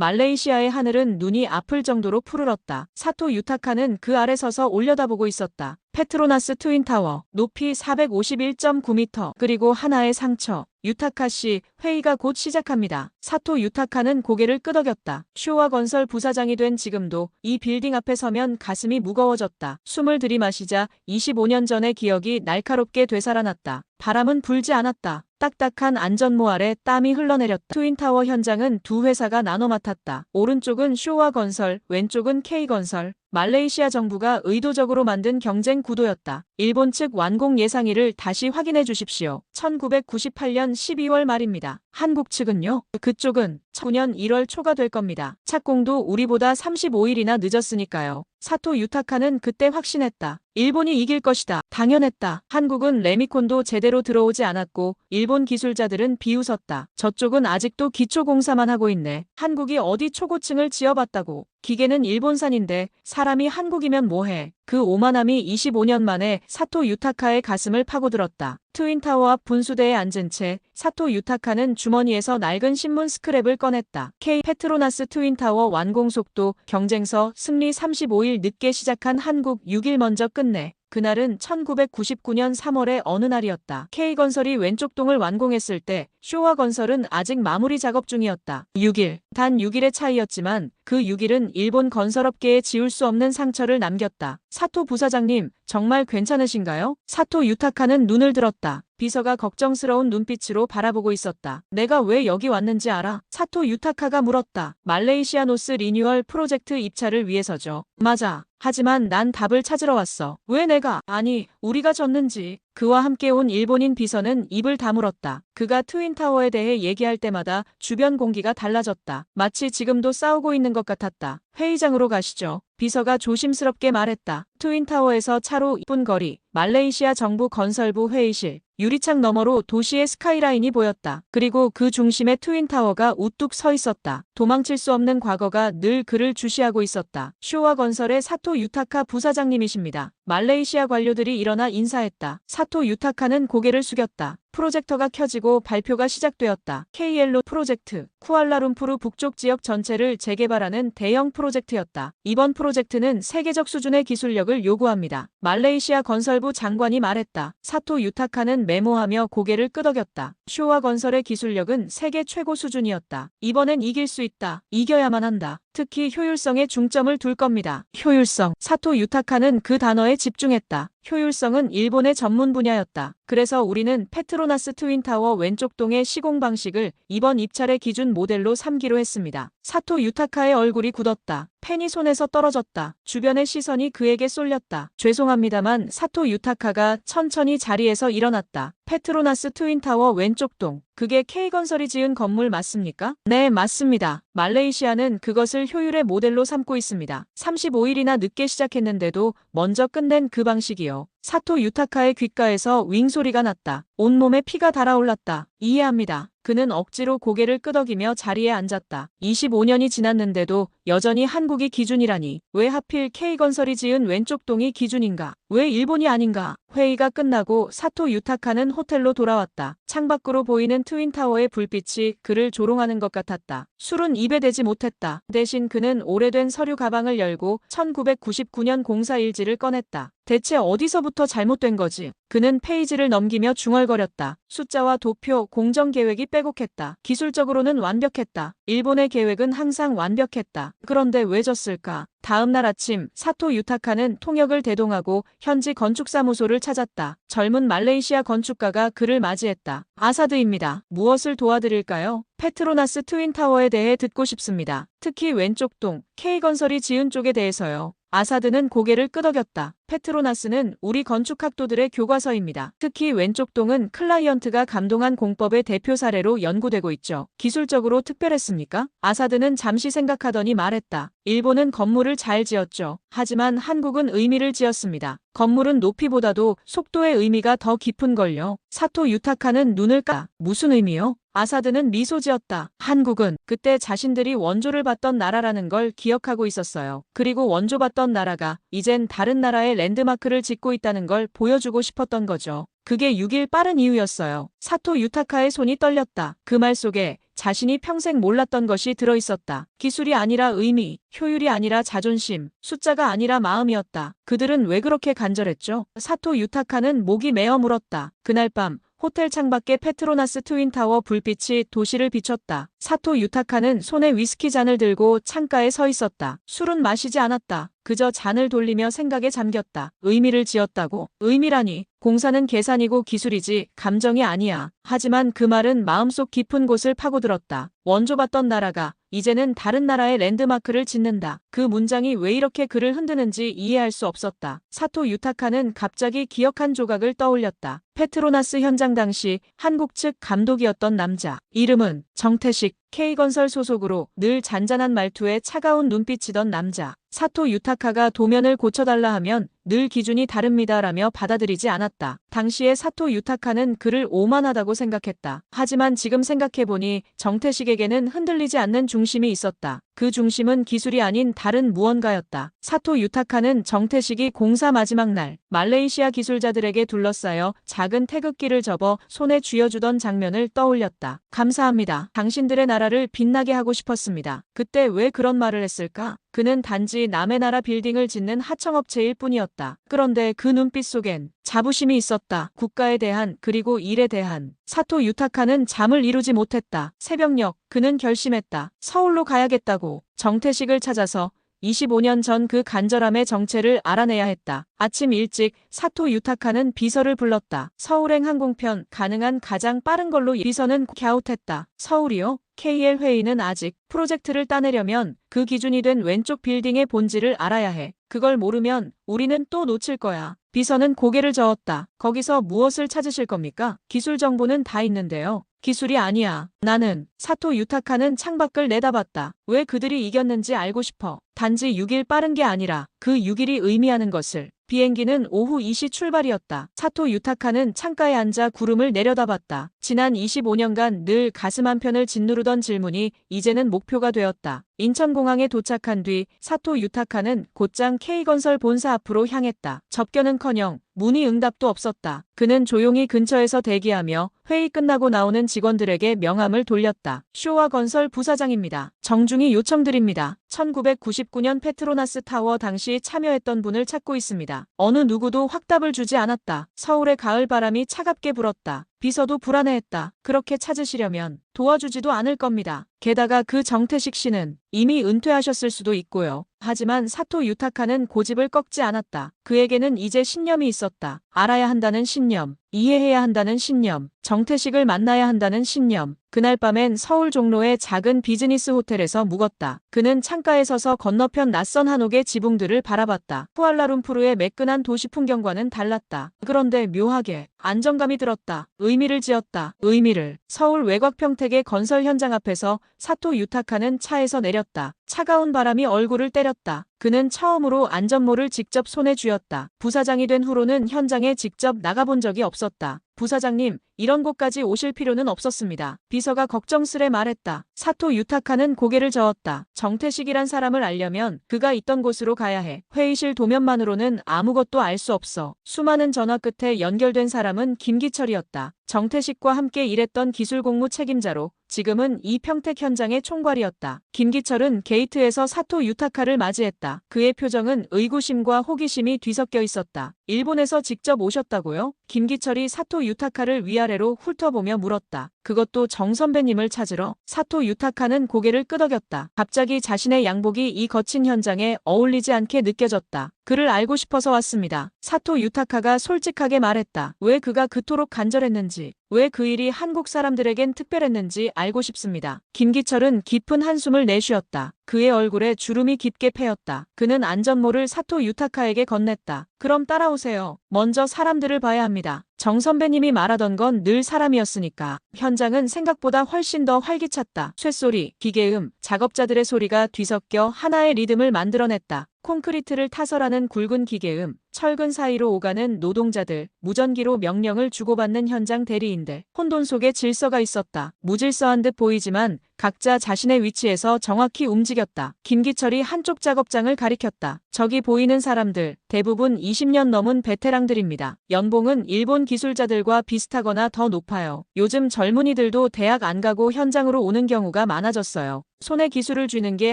말레이시아의 하늘은 눈이 아플 정도로 푸르렀다. 사토 유타카는 그 아래 서서 올려다보고 있었다. 페트로나스 트윈타워, 높이 451.9m, 그리고 하나의 상처. 유타카 씨, 회의가 곧 시작합니다. 사토 유타카는 고개를 끄덕였다. 쇼와 건설 부사장이 된 지금도 이 빌딩 앞에 서면 가슴이 무거워졌다. 숨을 들이마시자 25년 전의 기억이 날카롭게 되살아났다. 바람은 불지 않았다. 딱딱한 안전모 아래 땀이 흘러내렸다. 트윈타워 현장은 두 회사가 나눠 맡았다. 오른쪽은 쇼와 건설, 왼쪽은 K건설. 말레이시아 정부가 의도적으로 만든 경쟁 구도였다. 일본 측 완공 예상일을 다시 확인해 주십시오. 1998년 12월 말입니다. 한국 측은요? 그쪽은 19년 1월 초가 될 겁니다. 착공도 우리보다 35일이나 늦었으니까요. 사토 유타카는 그때 확신했다. 일본이 이길 것이다. 당연했다. 한국은 레미콘도 제대로 들어오지 않았고 일본 기술자들은 비웃었다. 저쪽은 아직도 기초공사만 하고 있네. 한국이 어디 초고층을 지어봤다고. 기계는 일본산인데 사람이 한국이면 뭐해. 그 오만함이 25년 만에 사토 유타카의 가슴을 파고들었다. 트윈타워 앞 분수대에 앉은 채 사토 유타카는 주머니에서 낡은 신문 스크랩을 꺼냈다. K 페트로나스 트윈타워 완공 속도 경쟁서 승리 35일 늦게 시작한 한국 6일 먼저 끝내. 그날은 1999년 3월의 어느 날이었다. K건설이 왼쪽 동을 완공했을 때 쇼와 건설은 아직 마무리 작업 중이었다. 6일. 단 6일의 차이였지만 그 6일은 일본 건설업계에 지울 수 없는 상처를 남겼다. 사토 부사장님, 정말 괜찮으신가요? 사토 유타카는 눈을 들었다. 비서가 걱정스러운 눈빛으로 바라보고 있었다. 내가 왜 여기 왔는지 알아? 사토 유타카가 물었다. 말레이시아 노스 리뉴얼 프로젝트 입찰을 위해서죠. 맞아. 하지만 난 답을 찾으러 왔어. 왜 내가? 아니, 우리가 졌는지. 그와 함께 온 일본인 비서는 입을 다물었다. 그가 트윈타워에 대해 얘기할 때마다 주변 공기가 달라졌다. 마치 지금도 싸우고 있는 것 같았다. 회의장으로 가시죠. 비서가 조심스럽게 말했다. 트윈타워에서 차로 1분 거리, 말레이시아 정부 건설부 회의실. 유리창 너머로 도시의 스카이라인이 보였다. 그리고 그 중심에 트윈타워가 우뚝 서 있었다. 도망칠 수 없는 과거가 늘 그를 주시하고 있었다. 쇼와 건설의 사토 유타카 부사장님이십니다. 말레이시아 관료들이 일어나 인사했다. 사토 유타카는 고개를 숙였다. 프로젝터가 켜지고 발표가 시작되었다. KL로 프로젝트, 쿠알라룸푸르 북쪽 지역 전체를 재개발하는 대형 프로젝트였다. 이번 프로젝트는 세계적 수준의 기술력을 요구합니다. 말레이시아 건설부 장관이 말했다. 사토 유타카는 메모하며 고개를 끄덕였다. 쇼와 건설의 기술력은 세계 최고 수준이었다. 이번엔 이길 수 있다. 이겨야만 한다. 특히 효율성에 중점을 둘 겁니다. 효율성. 사토 유타카는 그 단어에 집중했다. 효율성은 일본의 전문 분야였다. 그래서 우리는 페트로나스 트윈타워 왼쪽 동의 시공 방식을 이번 입찰의 기준 모델로 삼기로 했습니다. 사토 유타카의 얼굴이 굳었다. 펜이 손에서 떨어졌다. 주변의 시선이 그에게 쏠렸다. 죄송합니다만 사토 유타카가 천천히 자리에서 일어났다. 페트로나스 트윈타워 왼쪽 동. 그게 K건설이 지은 건물 맞습니까? 네, 맞습니다. 말레이시아는 그것을 효율의 모델로 삼고 있습니다. 35일이나 늦게 시작했는데도 먼저 끝낸 그 방식이요. 사토 유타카의 귓가에서 윙 소리가 났다. 온몸에 피가 달아올랐다. 이해합니다. 그는 억지로 고개를 끄덕이며 자리에 앉았다. 25년이 지났는데도 여전히 한국이 기준이라니. 왜 하필 K건설이 지은 왼쪽 동이 기준인가? 왜 일본이 아닌가? 회의가 끝나고 사토 유타카는 호텔로 돌아왔다. 창밖으로 보이는 트윈타워의 불빛이 그를 조롱하는 것 같았다. 술은 입에 대지 못했다. 대신 그는 오래된 서류 가방을 열고 1999년 공사 일지를 꺼냈다. 대체 어디서부터 잘못된 거지? 그는 페이지를 넘기며 중얼거렸다. 숫자와 도표, 공정 계획이 빼곡했다. 기술적으로는 완벽했다. 일본의 계획은 항상 완벽했다. 그런데 왜 졌을까? 다음 날 아침 사토 유타카는 통역을 대동하고 현지 건축사무소를 찾았다. 젊은 말레이시아 건축가가 그를 맞이했다. 아사드입니다. 무엇을 도와드릴까요? 페트로나스 트윈타워에 대해 듣고 싶습니다. 특히 왼쪽 동, K건설이 지은 쪽에 대해서요. 아사드는 고개를 끄덕였다. 페트로나스는 우리 건축학도들의 교과서입니다. 특히 왼쪽 동은 클라이언트가 감동한 공법의 대표 사례로 연구되고 있죠. 기술적으로 특별했습니까? 아사드는 잠시 생각하더니 말했다. 일본은 건물을 잘 지었죠. 하지만 한국은 의미를 지었습니다. 건물은 높이보다도 속도의 의미가 더 깊은걸요. 사토 유타카는 눈을 무슨 의미요? 아사드는 미소 지었다. 한국은 그때 자신들이 원조를 받던 나라라는 걸 기억하고 있었어요. 그리고 원조받던 나라가 이젠 다른 나라의 랜드마크를 짓고 있다는 걸 보여주고 싶었던 거죠. 그게 6일 빠른 이유였어요. 사토 유타카의 손이 떨렸다. 그 말 속에 자신이 평생 몰랐던 것이 들어있었다. 기술이 아니라 의미, 효율이 아니라 자존심, 숫자가 아니라 마음이었다. 그들은 왜 그렇게 간절했죠? 사토 유타카는 목이 메어 물었다. 그날 밤 호텔 창밖에 페트로나스 트윈타워 불빛이 도시를 비췄다. 사토 유타카는 손에 위스키 잔을 들고 창가에 서 있었다. 술은 마시지 않았다. 그저 잔을 돌리며 생각에 잠겼다. 의미를 지었다고? 의미라니. 공사는 계산이고 기술이지 감정이 아니야. 하지만 그 말은 마음속 깊은 곳을 파고들었다. 원조받던 나라가 이제는 다른 나라의 랜드마크를 짓는다. 그 문장이 왜 이렇게 그를 흔드는지 이해할 수 없었다. 사토 유타카는 갑자기 기억한 조각을 떠올렸다. 페트로나스 현장 당시 한국 측 감독이었던 남자. 이름은 정태식. K건설 소속으로 늘 잔잔한 말투에 차가운 눈빛이던 남자. 사토 유타카가 도면을 고쳐달라 하면 늘 기준이 다릅니다라며 받아들이지 않았다. 당시에 사토 유타카는 그를 오만하다고 생각했다. 하지만 지금 생각해보니 정태식에게는 흔들리지 않는 중심이 있었다. 그 중심은 기술이 아닌 다른 무언가였다. 사토 유타카는 정태식이 공사 마지막 날 말레이시아 기술자들에게 둘러싸여 작은 태극기를 접어 손에 쥐어주던 장면을 떠올렸다. 감사합니다. 당신들의 나라를 빛나게 하고 싶었습니다. 그때 왜 그런 말을 했을까? 그는 단지 남의 나라 빌딩을 짓는 하청업체일 뿐이었다. 그런데 그 눈빛 속엔 자부심이 있었다. 국가에 대한 그리고 일에 대한. 사토 유타카는 잠을 이루지 못했다. 새벽녘 그는 결심했다. 서울로 가야겠다고. 정태식을 찾아서 25년 전 그 간절함의 정체를 알아내야 했다. 아침 일찍 사토 유타카는 비서를 불렀다. 서울행 항공편 가능한 가장 빠른 걸로. 비서는 갸웃했다. 서울이요? KL 회의는 아직. 프로젝트를 따내려면 그 기준이 된 왼쪽 빌딩의 본질을 알아야 해. 그걸 모르면 우리는 또 놓칠 거야. 비서는 고개를 저었다. 거기서 무엇을 찾으실 겁니까? 기술 정보는 다 있는데요. 기술이 아니야. 나는. 사토 유타카는 창밖을 내다봤다. 왜 그들이 이겼는지 알고 싶어. 단지 6일 빠른 게 아니라 그 6일이 의미하는 것을. 비행기는 오후 2시 출발이었다. 사토 유타카는 창가에 앉아 구름을 내려다봤다. 지난 25년간 늘 가슴 한편을 짓누르던 질문이 이제는 목표가 되었다. 인천공항에 도착한 뒤 사토 유타카는 곧장 K건설 본사 앞으로 향했다. 접견은커녕 문의 응답도 없었다. 그는 조용히 근처에서 대기하며 회의 끝나고 나오는 직원들에게 명함을 돌렸다. 쇼와 건설 부사장입니다. 정중히 요청드립니다. 1999년 페트로나스 타워 당시 참여했던 분을 찾고 있습니다. 어느 누구도 확답을 주지 않았다. 서울의 가을 바람이 차갑게 불었다. 비서도 불안해했다. 그렇게 찾으시려면 도와주지도 않을 겁니다. 게다가 그 정태식 씨는 이미 은퇴하셨을 수도 있고요. 하지만 사토 유타카는 고집을 꺾지 않았다. 그에게는 이제 신념이 있었다. 알아야 한다는 신념, 이해해야 한다는 신념, 정태식을 만나야 한다는 신념. 그날 밤엔 서울 종로의 작은 비즈니스 호텔에서 묵었다. 그는 창가에 서서 건너편 낯선 한옥의 지붕들을 바라봤다. 쿠알라룸푸르의 매끈한 도시 풍경과는 달랐다. 그런데 묘하게 안정감이 들었다. 의미를 지었다. 의미를. 서울 외곽평택의 건설 현장 앞에서 사토 유타카는 차에서 내렸다. 차가운 바람이 얼굴을 때렸다. 그는 처음으로 안전모를 직접 손에 쥐었다. 부사장이 된 후로는 현장에 직접 나가본 적이 없었다. 부사장님, 이런 곳까지 오실 필요는 없었습니다. 비서가 걱정스레 말했다. 사토 유타카는 고개를 저었다. 정태식이란 사람을 알려면 그가 있던 곳으로 가야 해. 회의실 도면만으로는 아무것도 알 수 없어. 수많은 전화 끝에 연결된 사람은 김기철이었다. 정태식과 함께 일했던 기술공무 책임자로 지금은 이 평택 현장의 총괄이었다. 김기철은 게이트에서 사토 유타카를 맞이했다. 그의 표정은 의구심과 호기심이 뒤섞여 있었다. 일본에서 직접 오셨다고요? 김기철이 사토 유타카를 위아래로 훑어보며 물었다. 그것도 정 선배님을 찾으러? 사토 유타카는 고개를 끄덕였다. 갑자기 자신의 양복이 이 거친 현장에 어울리지 않게 느껴졌다. 그를 알고 싶어서 왔습니다. 사토 유타카가 솔직하게 말했다. 왜 그가 그토록 간절했는지, 왜 그 일이 한국 사람들에겐 특별했는지 알고 싶습니다. 김기철은 깊은 한숨을 내쉬었다. 그의 얼굴에 주름이 깊게 패였다. 그는 안전모를 사토 유타카에게 건넸다. 그럼 따라오세요. 먼저 사람들을 봐야 합니다. 정 선배님이 말하던 건 늘 사람이었으니까. 현장은 생각보다 훨씬 더 활기찼다. 쇳소리, 기계음, 작업자들의 소리가 뒤섞여 하나의 리듬을 만들어냈다. 콘크리트를 타설하는 굵은 기계음, 철근 사이로 오가는 노동자들, 무전기로 명령을 주고받는 현장 대리인들. 혼돈 속에 질서가 있었다. 무질서한 듯 보이지만 각자 자신의 위치에서 정확히 움직였다. 김기철이 한쪽 작업장을 가리켰다. 저기 보이는 사람들, 대부분 20년 넘은 베테랑들입니다. 연봉은 일본 기술자들과 비슷하거나 더 높아요. 요즘 젊은이들도 대학 안 가고 현장으로 오는 경우가 많아졌어요. 손에 기술을 쥐는 게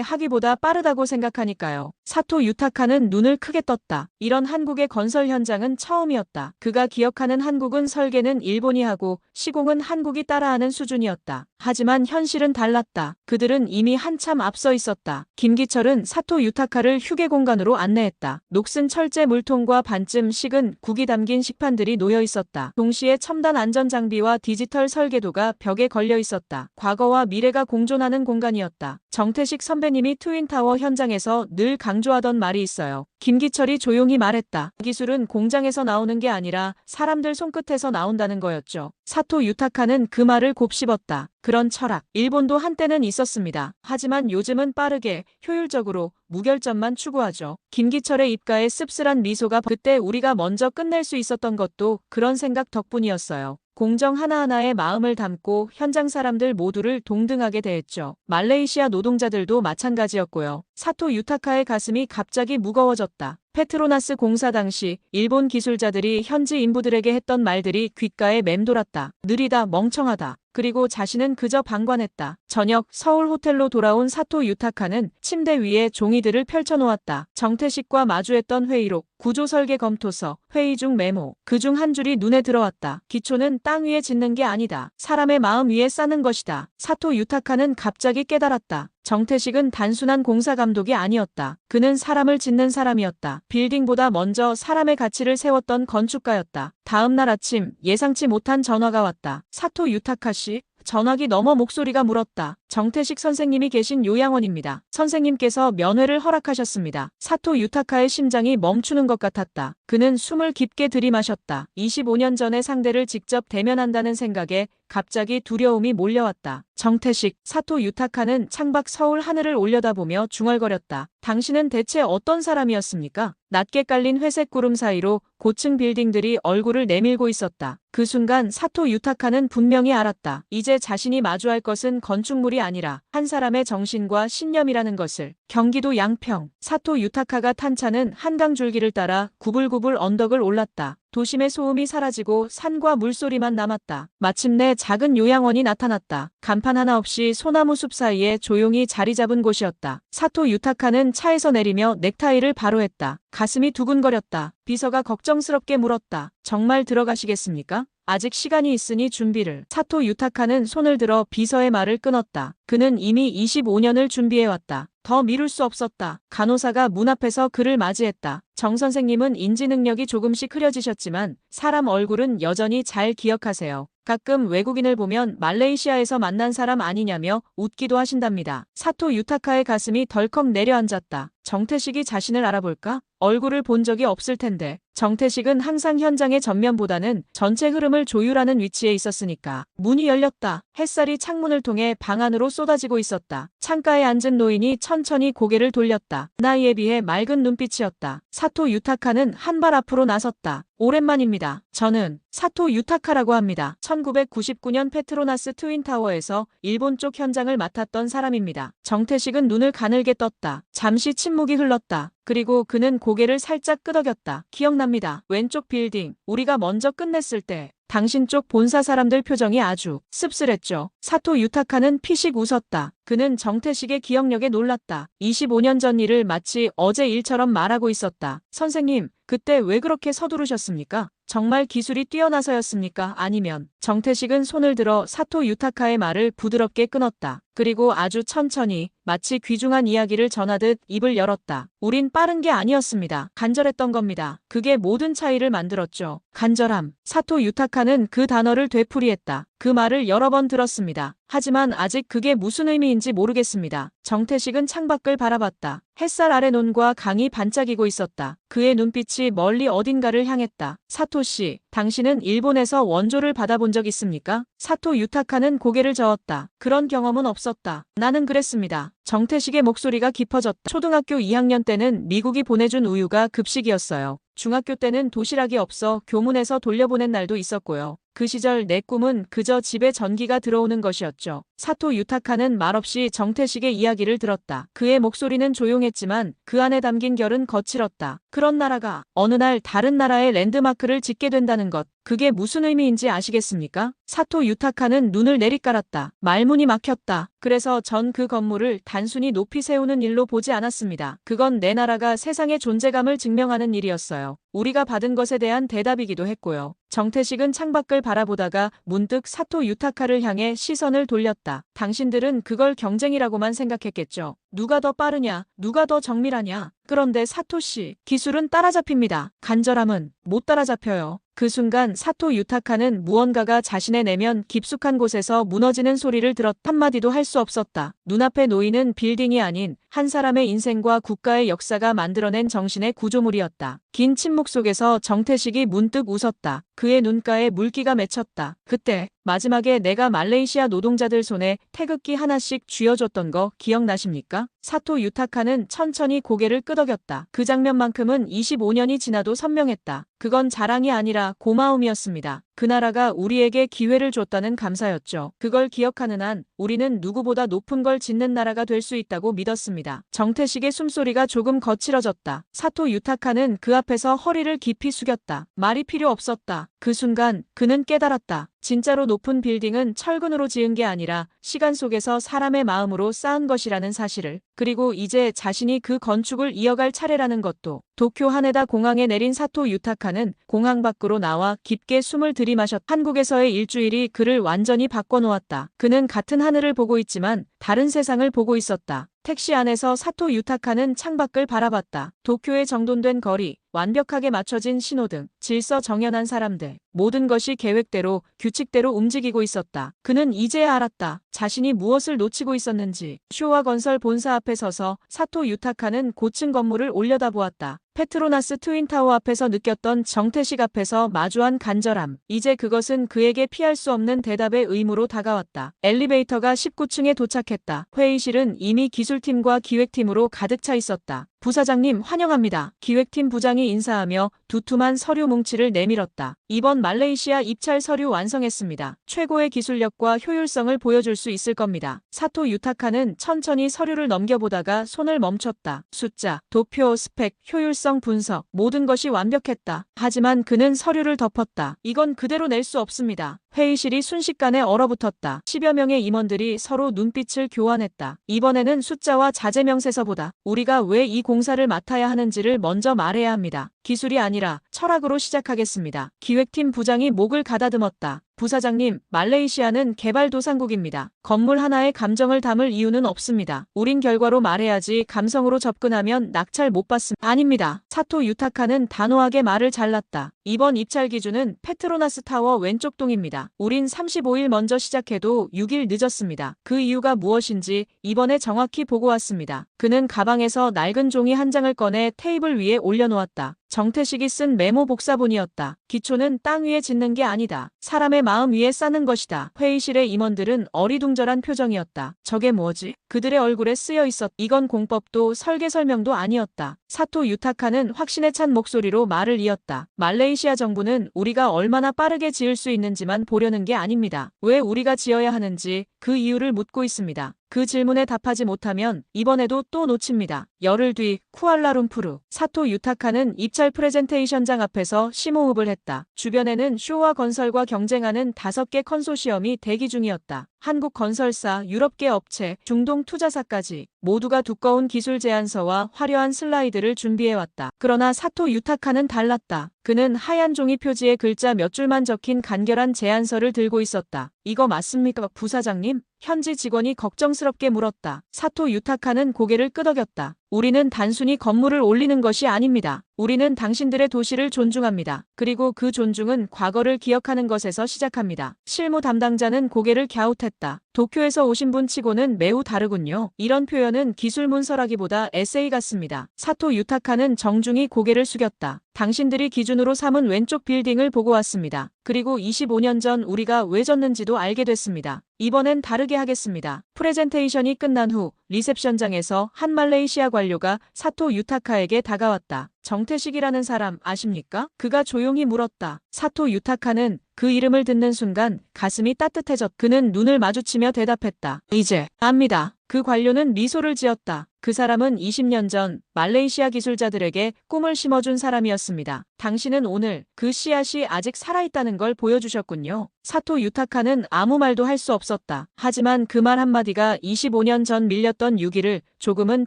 하기보다 빠르다고 생각하니까요. 사토 유타카는 눈을 크게 떴다. 이런 한국의 건설 현장은 처음이었다. 그가 기억하는 한국은 설계는 일본이 하고 시공은 한국이 따라하는 수준이었다. 하지만 현실은 달랐다. 그들은 이미 한참 앞서 있었다. 김기철은 사토 유타카를 휴게 공간으로 안내했다. 녹슨 철제 물통과 반쯤 식은 국이 담긴 식판들이 놓여 있었다. 동시에 첨단 안전장비와 디지털 설계도가 벽에 걸려 있었다. 과거와 미래가 공존하는 공간이었다. 정태식 선배님이 트윈타워 현장에서 늘 강조하던 말이 있어요. 김기철이 조용히 말했다. 기술은 공장에서 나오는 게 아니라 사람들 손끝에서 나온다는 거였죠. 사토 유타카는 그 말을 곱씹었다. 그런 철학, 일본도 한때는 있었습니다. 하지만 요즘은 빠르게, 효율적으로, 무결점만 추구하죠. 김기철의 입가에 씁쓸한 미소가 그때 우리가 먼저 끝낼 수 있었던 것도 그런 생각 덕분이었어요. 공정 하나하나에 마음을 담고 현장 사람들 모두를 동등하게 대했죠. 말레이시아 노동자들도 마찬가지였고요. 사토 유타카의 가슴이 갑자기 무거워졌다. 페트로나스 공사 당시 일본 기술자들이 현지 인부들에게 했던 말들이 귓가에 맴돌았다. 느리다, 멍청하다. 그리고 자신은 그저 방관했다. 저녁 서울 호텔로 돌아온 사토 유타카는 침대 위에 종이들을 펼쳐놓았다. 정태식과 마주했던 회의록, 구조설계 검토서, 회의 중 메모. 그중 한 줄이 눈에 들어왔다. 기초는 땅 위에 짓는 게 아니다. 사람의 마음 위에 쌓는 것이다. 사토 유타카는 갑자기 깨달았다. 정태식은 단순한 공사 감독이 아니었다. 그는 사람을 짓는 사람이었다. 빌딩보다 먼저 사람의 가치를 세웠던 건축가였다. 다음 날 아침 예상치 못한 전화가 왔다. 사토 유타카 씨? 전화기 너머 목소리가 물었다. 정태식 선생님이 계신 요양원입니다. 선생님께서 면회를 허락하셨습니다. 사토 유타카의 심장이 멈추는 것 같았다. 그는 숨을 깊게 들이마셨다. 25년 전의 상대를 직접 대면한다는 생각에 갑자기 두려움이 몰려왔다. 정태식, 사토 유타카는 창밖 서울 하늘을 올려다보며 중얼거렸다. 당신은 대체 어떤 사람이었습니까? 낮게 깔린 회색 구름 사이로 고층 빌딩들이 얼굴을 내밀고 있었다. 그 순간 사토 유타카는 분명히 알았다. 이제 자신이 마주할 것은 건축물이 아니라 한 사람의 정신과 신념이라는 것을. 경기도 양평, 사토 유타카가 탄 차는 한강 줄기를 따라 구불구불 언덕을 올랐다. 도심의 소음이 사라지고 산과 물소리만 남았다. 마침내 작은 요양원이 나타났다. 간판 하나 없이 소나무 숲 사이에 조용히 자리 잡은 곳이었다. 사토 유타카는 차에서 내리며 넥타이를 바로 했다. 가슴이 두근거렸다. 비서가 걱정스럽게 물었다. 정말 들어가시겠습니까? 아직 시간이 있으니 준비를. 사토 유타카는 손을 들어 비서의 말을 끊었다. 그는 이미 25년을 준비해왔다. 더 미룰 수 없었다. 간호사가 문 앞에서 그를 맞이했다. 정 선생님은 인지 능력이 조금씩 흐려지셨지만 사람 얼굴은 여전히 잘 기억하세요. 가끔 외국인을 보면 말레이시아에서 만난 사람 아니냐며 웃기도 하신답니다. 사토 유타카의 가슴이 덜컥 내려앉았다. 정태식이 자신을 알아볼까? 얼굴을 본 적이 없을 텐데. 정태식은 항상 현장의 전면보다는 전체 흐름을 조율하는 위치에 있었으니까. 문이 열렸다. 햇살이 창문을 통해 방 안으로 쏟아지고 있었다. 창가에 앉은 노인이 천천히 고개를 돌렸다. 나이에 비해 맑은 눈빛이었다. 사토 유타카는 한 발 앞으로 나섰다. 오랜만입니다. 저는 사토 유타카라고 합니다. 1999년 페트로나스 트윈타워에서 일본 쪽 현장을 맡았던 사람입니다. 정태식은 눈을 가늘게 떴다. 잠시 침묵이 흘렀다. 그리고 그는 고개를 살짝 끄덕였다. 기억납니다. 왼쪽 빌딩, 우리가 먼저 끝냈을 때 당신 쪽 본사 사람들 표정이 아주 씁쓸했죠. 사토 유타카는 피식 웃었다. 그는 정태식의 기억력에 놀랐다. 25년 전 일을 마치 어제 일처럼 말하고 있었다. 선생님, 그때 왜 그렇게 서두르셨습니까? 정말 기술이 뛰어나서였습니까? 아니면 정태식은 손을 들어 사토 유타카의 말을 부드럽게 끊었다. 그리고 아주 천천히 마치 귀중한 이야기를 전하듯 입을 열었다. 우린 빠른 게 아니었습니다. 간절했던 겁니다. 그게 모든 차이를 만들었죠. 간절함. 사토 유타카는 그 단어를 되풀이했다. 그 말을 여러 번 들었습니다. 하지만 아직 그게 무슨 의미인지 모르겠습니다. 정태식은 창밖을 바라봤다. 햇살 아래 논과 강이 반짝이고 있었다. 그의 눈빛이 멀리 어딘가를 향했다. 사토 씨, 당신은 일본에서 원조를 받아본 적 있습니까? 사토 유타카는 고개를 저었다. 그런 경험은 없었다. 나는 그랬습니다. 정태식의 목소리가 깊어졌다. 초등학교 2학년 때는 미국이 보내준 우유가 급식이었어요. 중학교 때는 도시락이 없어 교문에서 돌려보낸 날도 있었고요. 그 시절 내 꿈은 그저 집에 전기가 들어오는 것이었죠. 사토 유타카는 말없이 정태식의 이야기를 들었다. 그의 목소리는 조용했지만 그 안에 담긴 결은 거칠었다. 그런 나라가 어느 날 다른 나라의 랜드마크를 짓게 된다는 것. 그게 무슨 의미인지 아시겠습니까? 사토 유타카는 눈을 내리깔았다. 말문이 막혔다. 그래서 전 그 건물을 단순히 높이 세우는 일로 보지 않았습니다. 그건 내 나라가 세상의 존재감을 증명하는 일이었어요. 우리가 받은 것에 대한 대답이기도 했고요. 정태식은 창밖을 바라보다가 문득 사토 유타카를 향해 시선을 돌렸다. 당신들은 그걸 경쟁이라고만 생각했겠죠. 누가 더 빠르냐, 누가 더 정밀하냐. 그런데 사토씨, 기술은 따라잡힙니다. 간절함은 못 따라잡혀요. 그 순간 사토 유타카는 무언가가 자신의 내면 깊숙한 곳에서 무너지는 소리를 들었. 한마디도 할 수 없었다. 눈앞에 놓이는 빌딩이 아닌 한 사람의 인생과 국가의 역사가 만들어낸 정신의 구조물이었다. 긴 침묵 속에서 정태식이 문득 웃었다. 그의 눈가에 물기가 맺혔다. 그때 마지막에 내가 말레이시아 노동자들 손에 태극기 하나씩 쥐어줬던 거 기억나십니까? 사토 유타카는 천천히 고개를 끄덕였다. 그 장면만큼은 25년이 지나도 선명했다. 그건 자랑이 아니라 고마움이었습니다. 그 나라가 우리에게 기회를 줬다는 감사였죠. 그걸 기억하는 한 우리는 누구보다 높은 걸 짓는 나라가 될 수 있다고 믿었습니다. 정태식의 숨소리가 조금 거칠어졌다. 사토 유타카는 그 앞에서 허리를 깊이 숙였다. 말이 필요 없었다. 그 순간 그는 깨달았다. 진짜로 높은 빌딩은 철근으로 지은 게 아니라 시간 속에서 사람의 마음으로 쌓은 것이라는 사실을. 그리고 이제 자신이 그 건축을 이어갈 차례라는 것도. 도쿄 하네다 공항에 내린 사토 유타카는 공항 밖으로 나와 깊게 숨을 들이마셨다. 한국에서의 일주일이 그를 완전히 바꿔놓았다. 그는 같은 하늘을 보고 있지만 다른 세상을 보고 있었다. 택시 안에서 사토 유타카는 창밖을 바라봤다. 도쿄의 정돈된 거리, 완벽하게 맞춰진 신호등, 질서 정연한 사람들. 모든 것이 계획대로, 규칙대로 움직이고 있었다. 그는 이제야 알았다. 자신이 무엇을 놓치고 있었는지. 쇼와 건설 본사 앞에 서서 사토 유타카는 고층 건물을 올려다보았다. 페트로나스 트윈타워 앞에서 느꼈던 정태식 앞에서 마주한 간절함. 이제 그것은 그에게 피할 수 없는 대답의 의무로 다가왔다. 엘리베이터가 19층에 도착했다. 회의실은 이미 기술팀과 기획팀으로 가득 차 있었다. 부사장님 환영합니다. 기획팀 부장이 인사하며 두툼한 서류 뭉치를 내밀었다. 이번 말레이시아 입찰 서류 완성했습니다. 최고의 기술력과 효율성을 보여줄 수 있을 겁니다. 사토 유타카는 천천히 서류를 넘겨보다가 손을 멈췄다. 숫자, 도표, 스펙, 효율성 분석, 모든 것이 완벽했다. 하지만 그는 서류를 덮었다. 이건 그대로 낼 수 없습니다. 회의실이 순식간에 얼어붙었다. 10여 명의 임원들이 서로 눈빛을 교환했다. 이번에는 숫자와 자재명세서보다 우리가 왜 이 공사를 맡아야 하는지를 먼저 말해야 합니다. 기술이 아니라 철학으로 시작하겠습니다. 기획팀 부장이 목을 가다듬었다. 부사장님, 말레이시아는 개발도상국입니다. 건물 하나에 감정을 담을 이유는 없습니다. 우린 결과로 말해야지 감성으로 접근하면 낙찰 못 받습니다. 아닙니다. 사토 유타카는 단호하게 말을 잘랐다. 이번 입찰 기준은 페트로나스 타워 왼쪽 동입니다. 우린 35일 먼저 시작해도 6일 늦었습니다. 그 이유가 무엇인지 이번에 정확히 보고 왔습니다. 그는 가방에서 낡은 종이 한 장을 꺼내 테이블 위에 올려놓았다. 정태식이 쓴 메모 복사본이었다. 기초는 땅 위에 짓는 게 아니다. 사람의 마음 위에 쌓는 것이다. 회의실의 임원들은 어리둥절한 표정이었다. 저게 뭐지? 그들의 얼굴에 쓰여 있었다. 이건 공법도 설계 설명도 아니었다. 사토 유타카는 확신에 찬 목소리로 말을 이었다. 말레이시아 정부는 우리가 얼마나 빠르게 지을 수 있는지만 보려는 게 아닙니다. 왜 우리가 지어야 하는지 그 이유를 묻고 있습니다. 그 질문에 답하지 못하면 이번에도 또 놓칩니다. 열흘 뒤 쿠알라룸푸르. 사토 유타카는 입찰 프레젠테이션장 앞에서 심호흡을 했다. 주변에는 쇼와 건설과 경쟁하는 5개 컨소시엄이 대기 중이었다. 한국 건설사, 유럽계 업체, 중동 투자사까지 모두가 두꺼운 기술 제안서와 화려한 슬라이드를 준비해왔다. 그러나 사토 유타카는 달랐다. 그는 하얀 종이 표지에 글자 몇 줄만 적힌 간결한 제안서를 들고 있었다. 이거 맞습니까, 부사장님? 현지 직원이 걱정스럽게 물었다. 사토 유타카는 고개를 끄덕였다. 우리는 단순히 건물을 올리는 것이 아닙니다. 우리는 당신들의 도시를 존중합니다. 그리고 그 존중은 과거를 기억하는 것에서 시작합니다. 실무 담당자는 고개를 갸웃했다. 도쿄에서 오신 분 치고는 매우 다르군요. 이런 표현은 기술 문서라기보다 에세이 같습니다. 사토 유타카는 정중히 고개를 숙였다. 당신들이 기준으로 삼은 왼쪽 빌딩을 보고 왔습니다. 그리고 25년 전 우리가 왜 졌는지도 알게 됐습니다. 이번엔 다르게 하겠습니다. 프레젠테이션이 끝난 후 리셉션장에서 한 말레이시아 관료가 사토 유타카에게 다가왔다. 정태식이라는 사람 아십니까? 그가 조용히 물었다. 사토 유타카는 그 이름을 듣는 순간 가슴이 따뜻해졌다. 그는 눈을 마주치며 대답했다. 이제 압니다. 그 관료는 미소를 지었다. 그 사람은 20년 전 말레이시아 기술자들에게 꿈을 심어준 사람이었습니다. 당신은 오늘 그 씨앗이 아직 살아있다는 걸 보여주셨군요. 사토 유타카는 아무 말도 할 수 없었다. 하지만 그 말 한마디가 25년 전 밀렸던 유기를 조금은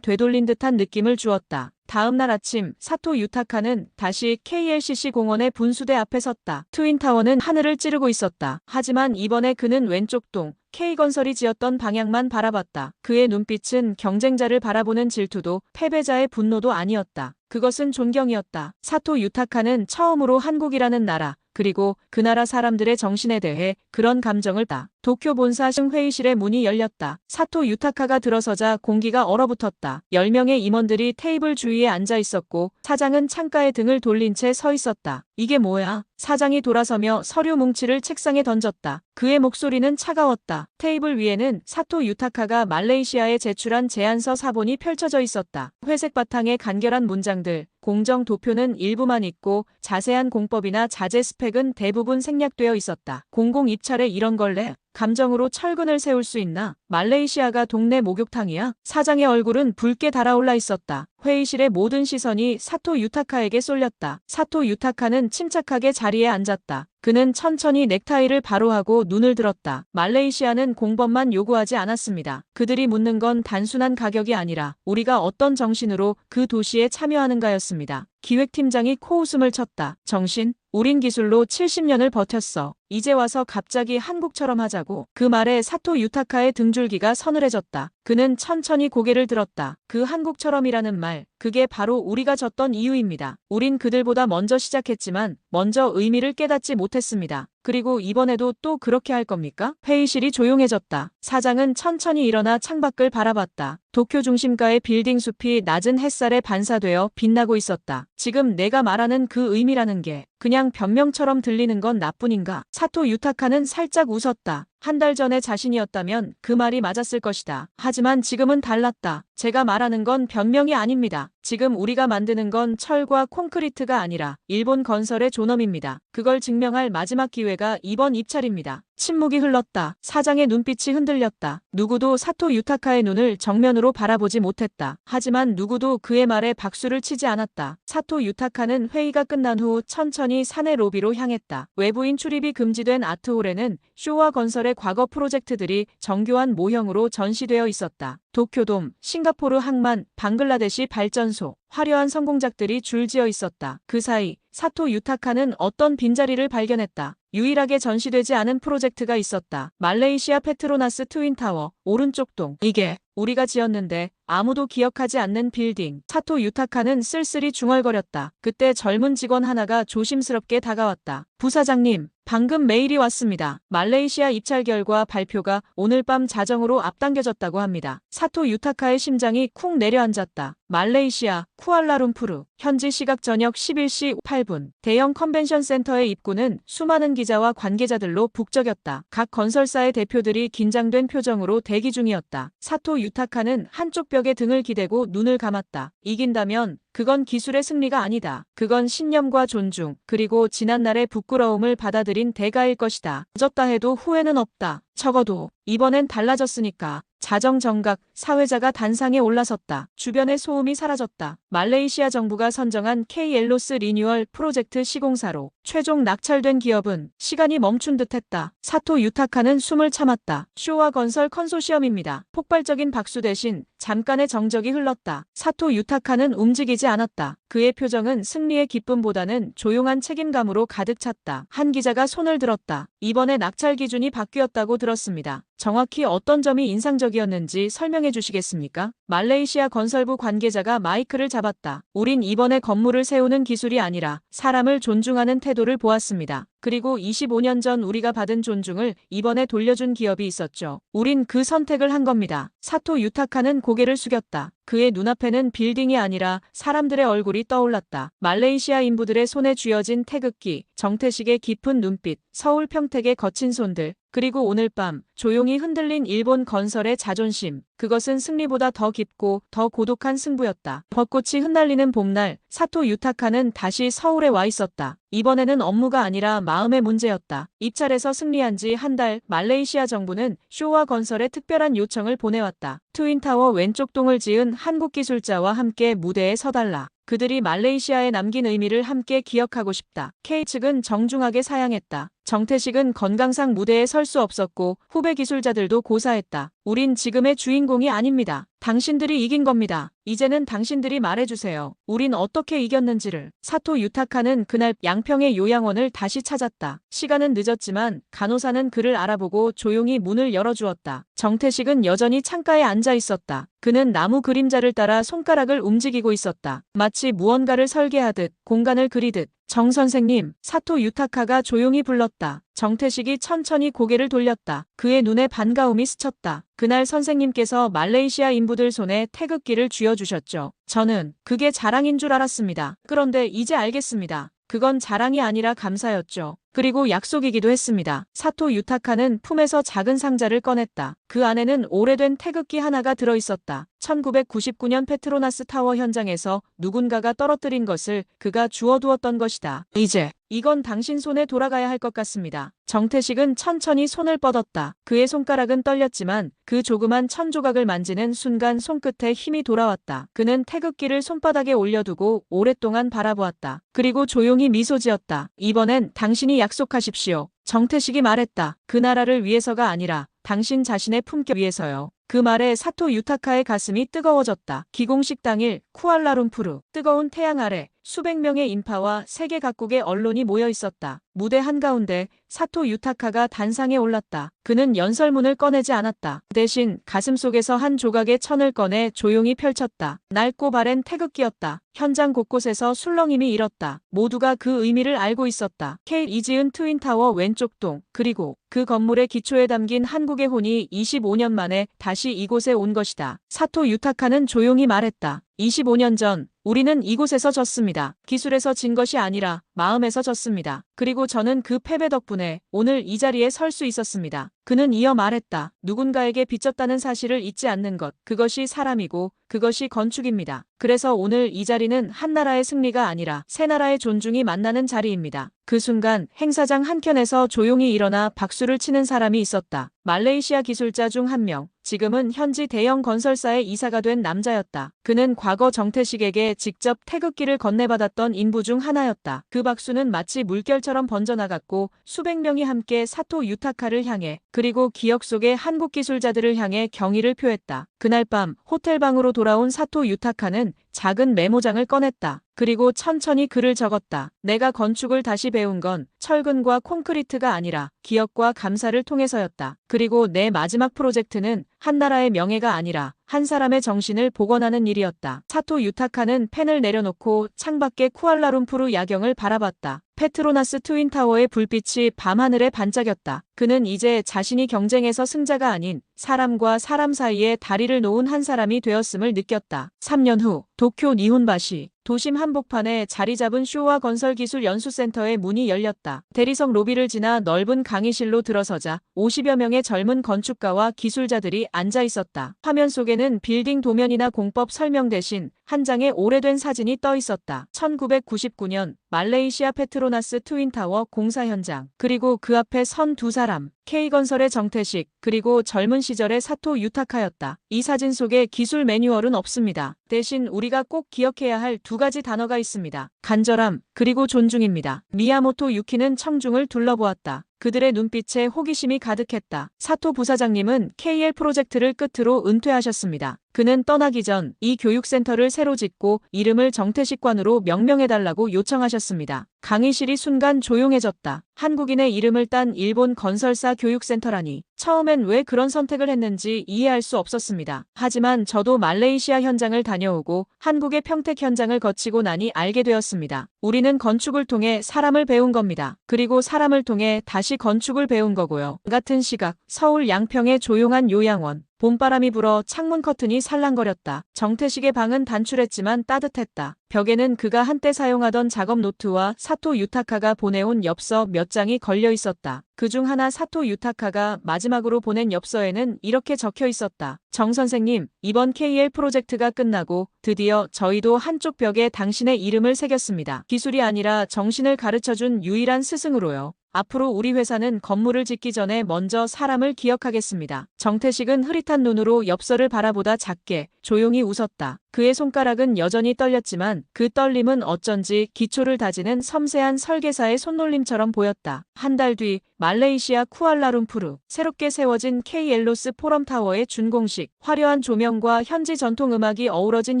되돌린 듯한 느낌을 주었다. 다음 날 아침 사토 유타카는 다시 KLCC 공원의 분수대 앞에 섰다. 트윈타워는 하늘을 찌르고 있었다. 하지만 이번에 그는 왼쪽 동 K건설이 지었던 방향만 바라봤다. 그의 눈빛은 경쟁자를 바라보는 질투도 패배자의 분노도 아니었다. 그것은 존경이었다. 사토 유타카는 처음으로 한국이라는 나라, 그리고 그 나라 사람들의 정신에 대해 그런 감정을 다. 도쿄 본사 회의실의 문이 열렸다. 사토 유타카가 들어서자 공기가 얼어붙었다. 10명의 임원들이 테이블 주위에 앉아 있었고 사장은 창가에 등을 돌린 채 서 있었다. 이게 뭐야? 사장이 돌아서며 서류 뭉치를 책상에 던졌다. 그의 목소리는 차가웠다. 테이블 위에는 사토 유타카가 말레이시아에 제출한 제안서 사본이 펼쳐져 있었다. 회색 바탕에 간결한 문장들, 공정 도표는 일부만 있고 자세한 공법이나 자재 스펙은 대부분 생략되어 있었다. 공공 입찰에 이런 걸래? 감정으로 철근을 세울 수 있나? 말레이시아가 동네 목욕탕이야? 사장의 얼굴은 붉게 달아올라 있었다. 회의실의 모든 시선이 사토 유타카에게 쏠렸다. 사토 유타카는 침착하게 자리에 앉았다. 그는 천천히 넥타이를 바로하고 눈을 들었다. 말레이시아는 공법만 요구하지 않았습니다. 그들이 묻는 건 단순한 가격이 아니라 우리가 어떤 정신으로 그 도시에 참여하는가였습니다. 기획팀장이 코웃음을 쳤다. 정신? 우린 기술로 70년을 버텼어. 이제 와서 갑자기 한국처럼 하자고. 그 말에 사토 유타카의 등줄기가 서늘해졌다. 그는 천천히 고개를 들었다. 그 한국처럼이라는 말, 그게 바로 우리가 졌던 이유입니다. 우린 그들보다 먼저 시작했지만 먼저 의미를 깨닫지 못했습니다. 그리고 이번에도 또 그렇게 할 겁니까? 회의실이 조용해졌다. 사장은 천천히 일어나 창밖을 바라봤다. 도쿄 중심가의 빌딩 숲이 낮은 햇살에 반사되어 빛나고 있었다. 지금 내가 말하는 그 의미라는 게 그냥 변명처럼 들리는 건 나뿐인가? 사토 유타카는 살짝 웃었다. 한 달 전에 자신이었다면 그 말이 맞았을 것이다. 하지만 지금은 달랐다. 제가 말하는 건 변명이 아닙니다. 지금 우리가 만드는 건 철과 콘크리트가 아니라 일본 건설의 존엄입니다. 그걸 증명할 마지막 기회가 이번 입찰입니다. 침묵이 흘렀다. 사장의 눈빛이 흔들렸다. 누구도 사토 유타카의 눈을 정면으로 바라보지 못했다. 하지만 누구도 그의 말에 박수를 치지 않았다. 사토 유타카는 회의가 끝난 후 천천히 사내 로비로 향했다. 외부인 출입이 금지된 아트홀에는 쇼와 건설의 과거 프로젝트들이 정교한 모형으로 전시되어 있었다. 도쿄돔, 싱가포르 항만, 방글라데시 발전소, 화려한 성공작들이 줄지어 있었다. 그 사이 사토 유타카는 어떤 빈자리를 발견했다. 유일하게 전시되지 않은 프로젝트가 있었다. 말레이시아 페트로나스 트윈타워, 오른쪽 동. 이게 우리가 지었는데 아무도 기억하지 않는 빌딩. 사토 유타카는 쓸쓸히 중얼거렸다. 그때 젊은 직원 하나가 조심스럽게 다가왔다. 부사장님, 방금 메일이 왔습니다. 말레이시아 입찰 결과 발표가 오늘 밤 자정으로 앞당겨졌다고 합니다. 사토 유타카의 심장이 쿵 내려앉았다. 말레이시아, 쿠알라룸푸르. 현지 시각 저녁 11시 8분. 대형 컨벤션 센터의 입구는 수많은 기자와 관계자들로 북적였다. 각 건설사의 대표들이 긴장된 표정으로 대기 중이었다. 사토 유타카는 한쪽 벽에 등을 기대고 눈을 감았다. 이긴다면 그건 기술의 승리가 아니다. 그건 신념과 존중, 그리고 지난날의 부끄러움을 받아들인 대가일 것이다. 졌다 해도 후회는 없다. 적어도 이번엔 달라졌으니까. 자정정각, 사회자가 단상에 올라섰다. 주변의 소음이 사라졌다. 말레이시아 정부가 선정한 K-엘로스 리뉴얼 프로젝트 시공사로 최종 낙찰된 기업은 시간이 멈춘 듯했다. 사토 유타카는 숨을 참았다. 쇼와 건설 컨소시엄입니다. 폭발적인 박수 대신 잠깐의 정적이 흘렀다. 사토 유타카는 움직이지 않았다. 그의 표정은 승리의 기쁨보다는 조용한 책임감으로 가득 찼다. 한 기자가 손을 들었다. 이번에 낙찰 기준이 바뀌었다고 들었습니다. 정확히 어떤 점이 인상적이었는지 설명해 주시겠습니까? 말레이시아 건설부 관계자가 마이크를 잡았다. 우린 이번에 건물을 세우는 기술이 아니라 사람을 존중하는 태도를 보았습니다. 그리고 25년 전 우리가 받은 존중을 이번에 돌려준 기업이 있었죠. 우린 그 선택을 한 겁니다. 사토 유타카는 고개를 숙였다. 그의 눈앞에는 빌딩이 아니라 사람들의 얼굴이 떠올랐다. 말레이시아 인부들의 손에 쥐어진 태극기, 정태식의 깊은 눈빛, 서울 평택의 거친 손들, 그리고 오늘 밤 조용히 흔들린 일본 건설의 자존심. 그것은 승리보다 더 깊은 깊고 더 고독한 승부였다. 벚꽃이 흩날리는 봄날, 사토 유타카는 다시 서울에 와 있었다. 이번에는 업무가 아니라 마음의 문제였다. 입찰에서 승리한 지 한 달, 말레이시아 정부는 쇼와 건설에 특별한 요청을 보내왔다. 트윈타워 왼쪽 동을 지은 한국 기술자와 함께 무대에 서달라. 그들이 말레이시아에 남긴 의미를 함께 기억하고 싶다. K 측은 정중하게 사양했다. 정태식은 건강상 무대에 설 수 없었고 후배 기술자들도 고사했다. 우린 지금의 주인공이 아닙니다. 당신들이 이긴 겁니다. 이제는 당신들이 말해주세요. 우린 어떻게 이겼는지를. 사토 유타카는 그날 양평의 요양원을 다시 찾았다. 시간은 늦었지만 간호사는 그를 알아보고 조용히 문을 열어주었다. 정태식은 여전히 창가에 앉아 있었다. 그는 나무 그림자를 따라 손가락을 움직이고 있었다. 마치 무언가를 설계하듯 공간을 그리듯. 정 선생님, 사토 유타카가 조용히 불렀다. 정태식이 천천히 고개를 돌렸다. 그의 눈에 반가움이 스쳤다. 그날 선생님께서 말레이시아 인부들 손에 태극기를 쥐어주셨죠. 저는 그게 자랑인 줄 알았습니다. 그런데 이제 알겠습니다. 그건 자랑이 아니라 감사였죠. 그리고 약속이기도 했습니다. 사토 유타카는 품에서 작은 상자를 꺼냈다. 그 안에는 오래된 태극기 하나가 들어있었다. 1999년 페트로나스 타워 현장에서 누군가가 떨어뜨린 것을 그가 주워두었던 것이다. 이제 이건 당신 손에 돌아가야 할 것 같습니다. 정태식은 천천히 손을 뻗었다. 그의 손가락은 떨렸지만 그 조그만 천조각을 만지는 순간 손끝에 힘이 돌아왔다. 그는 태극기를 손바닥에 올려두고 오랫동안 바라보았다. 그리고 조용히 미소 지었다. 이번엔 당신이 약속하십시오. 정태식이 말했다. 그 나라를 위해서가 아니라 당신 자신의 품격 위해서요. 그 말에 사토 유타카의 가슴이 뜨거워졌다. 기공식 당일 쿠알라룸푸르. 뜨거운 태양 아래 수백 명의 인파와 세계 각국의 언론이 모여 있었다. 무대 한가운데 사토 유타카가 단상에 올랐다. 그는 연설문을 꺼내지 않았다. 대신 가슴속에서 한 조각의 천을 꺼내 조용히 펼쳤다. 낡고 바랜 태극기였다. 현장 곳곳에서 술렁임이 일었다. 모두가 그 의미를 알고 있었다. K이 지은 트윈타워 왼쪽 동, 그리고 그 건물의 기초에 담긴 한국의 혼이 25년 만에 다시 이곳에 온 것이다. 사토 유타카는 조용히 말했다. 25년 전 우리는 이곳에서 졌습니다. 기술에서 진 것이 아니라 마음에서 졌습니다. 그리고 저는 그 패배 덕분에 오늘 이 자리에 설 수 있었습니다. 그는 이어 말했다. 누군가에게 빚졌다는 사실을 잊지 않는 것. 그것이 사람이고 그것이 건축입니다. 그래서 오늘 이 자리는 한 나라의 승리가 아니라 세 나라의 존중이 만나는 자리입니다. 그 순간 행사장 한켠에서 조용히 일어나 박수를 치는 사람이 있었다. 말레이시아 기술자 중 한 명. 지금은 현지 대형 건설사의 이사가 된 남자였다. 그는 과거 정태식에게 직접 태극기를 건네받았던 인부 중 하나였다. 그 박수는 마치 물결처럼 번져나갔고 수백 명이 함께 사토 유타카를 향해 그리고 기억 속의 한국 기술자들을 향해 경의를 표했다. 그날 밤 호텔방으로 돌아온 사토 유타카는 작은 메모장을 꺼냈다. 그리고 천천히 글을 적었다. 내가 건축을 다시 배운 건 철근과 콘크리트가 아니라 기억과 감사를 통해서였다. 그리고 내 마지막 프로젝트는 한 나라의 명예가 아니라 한 사람의 정신을 복원하는 일이었다. 사토 유타카는 펜을 내려놓고 창밖의 쿠알라룸푸르 야경을 바라봤다. 페트로나스 트윈타워의 불빛이 밤하늘에 반짝였다. 그는 이제 자신이 경쟁에서 승자가 아닌 사람과 사람 사이에 다리를 놓은 한 사람이 되었음을 느꼈다. 3년 후 도쿄 니혼바시 도심 한복판에 자리 잡은 쇼와 건설기술 연수센터의 문이 열렸다. 대리석 로비를 지나 넓은 강의실로 들어서자 50여 명의 젊은 건축가와 기술자들이 앉아 있었다. 화면 속에는 빌딩 도면이나 공법 설명 대신 한 장의 오래된 사진이 떠 있었다. 1999년 말레이시아 페트로나스 트윈타워 공사 현장. 그리고 그 앞에 선 두 사람. K건설의 정태식, 그리고 젊은 시절의 사토 유타카였다. 이 사진 속에 기술 매뉴얼은 없습니다. 대신 우리가 꼭 기억해야 할 두 가지 단어가 있습니다. 간절함, 그리고 존중입니다. 미야모토 유키는 청중을 둘러보았다. 그들의 눈빛에 호기심이 가득했다. 사토 부사장님은 KL 프로젝트를 끝으로 은퇴하셨습니다. 그는 떠나기 전 이 교육센터를 새로 짓고 이름을 정태식관으로 명명해달라고 요청하셨습니다. 강의실이 순간 조용해졌다. 한국인의 이름을 딴 일본 건설사 교육센터라니. 처음엔 왜 그런 선택을 했는지 이해할 수 없었습니다. 하지만 저도 말레이시아 현장을 다녀오고 한국의 평택 현장을 거치고 나니 알게 되었습니다. 우리는 건축을 통해 사람을 배운 겁니다. 그리고 사람을 통해 다시 다시 건축을 배운 거고요. 같은 시각 서울 양평의 조용한 요양원. 봄바람이 불어 창문 커튼이 살랑거렸다. 정태식의 방은 단출했지만 따뜻했다. 벽에는 그가 한때 사용하던 작업 노트와 사토 유타카가 보내온 엽서 몇 장이 걸려 있었다. 그중 하나 사토 유타카가 마지막으로 보낸 엽서에는 이렇게 적혀 있었다. 정 선생님, 이번 KL 프로젝트가 끝나고 드디어 저희도 한쪽 벽에 당신의 이름을 새겼습니다. 기술이 아니라 정신을 가르쳐준 유일한 스승으로요. 앞으로 우리 회사는 건물을 짓기 전에 먼저 사람을 기억하겠습니다. 정태식은 흐릿한 눈으로 엽서를 바라보다 작게 조용히 웃었다. 그의 손가락은 여전히 떨렸지만 그 떨림은 어쩐지 기초를 다지는 섬세한 설계사의 손놀림처럼 보였다. 한 달 뒤 말레이시아 쿠알라룸푸르 새롭게 세워진 K엘로스 포럼타워의 준공식. 화려한 조명과 현지 전통음악이 어우러진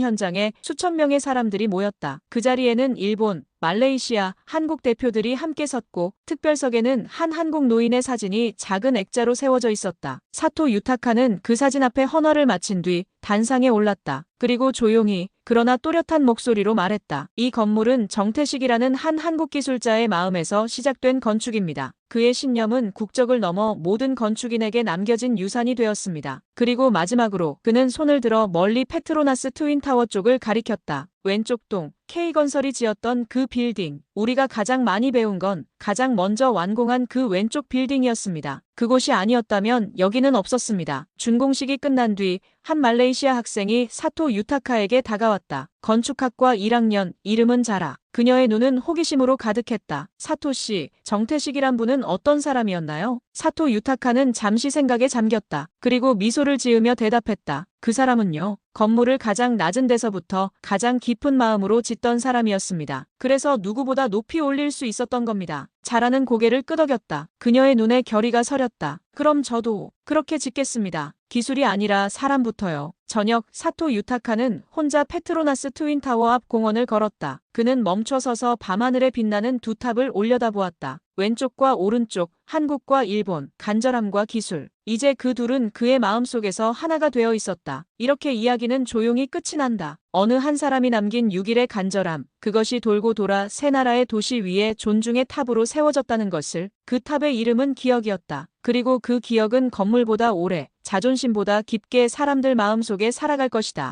현장에 수천 명의 사람들이 모였다. 그 자리에는 일본, 말레이시아, 한국 대표들이 함께 섰고 특별석에는 한 한국 노인의 사진이 작은 액자로 세워져 있었다. 사토 유타카는 그 사진 앞에 헌화를 마친 뒤 단상에 올랐다. 그리고 조용히 그러나 또렷한 목소리로 말했다. 이 건물은 정태식이라는 한 한국 기술자의 마음에서 시작된 건축입니다. 그의 신념은 국적을 넘어 모든 건축인에게 남겨진 유산이 되었습니다. 그리고 마지막으로 그는 손을 들어 멀리 페트로나스 트윈타워 쪽을 가리켰다. 왼쪽 동, K건설이 지었던 그 빌딩. 우리가 가장 많이 배운 건 가장 먼저 완공한 그 왼쪽 빌딩이었습니다. 그곳이 아니었다면 여기는 없었습니다. 준공식이 끝난 뒤 한 말레이시아 학생이 사토 유타카에게 다가왔다. 건축학과 1학년, 이름은 자라. 그녀의 눈은 호기심으로 가득했다. 사토 씨, 정태식이란 분은 어떤 사람이었나요? 사토 유타카는 잠시 생각에 잠겼다. 그리고 미소를 지으며 대답했다. 그 사람은요, 건물을 가장 낮은 데서부터 가장 깊은 마음으로 짓던 사람이었습니다. 그래서 누구보다 높이 올릴 수 있었던 겁니다. 자라는 고개를 끄덕였다. 그녀의 눈에 결의가 서렸다. 그럼 저도 그렇게 짓겠습니다. 기술이 아니라 사람부터요. 저녁 사토 유타카는 혼자 페트로나스 트윈타워 앞 공원을 걸었다. 그는 멈춰서서 밤하늘에 빛나는 두 탑을 올려다보았다. 왼쪽과 오른쪽, 한국과 일본, 간절함과 기술. 이제 그 둘은 그의 마음속에서 하나가 되어 있었다. 이렇게 이야기는 조용히 끝이 난다. 어느 한 사람이 남긴 6일의 간절함. 그것이 돌고 돌아 새 나라의 도시 위에 존중의 탑으로 세워졌다는 것을. 그 탑의 이름은 기억이었다. 그리고 그 기억은 건물보다 오래, 자존심보다 깊게 사람들 마음속에 살아갈 것이다.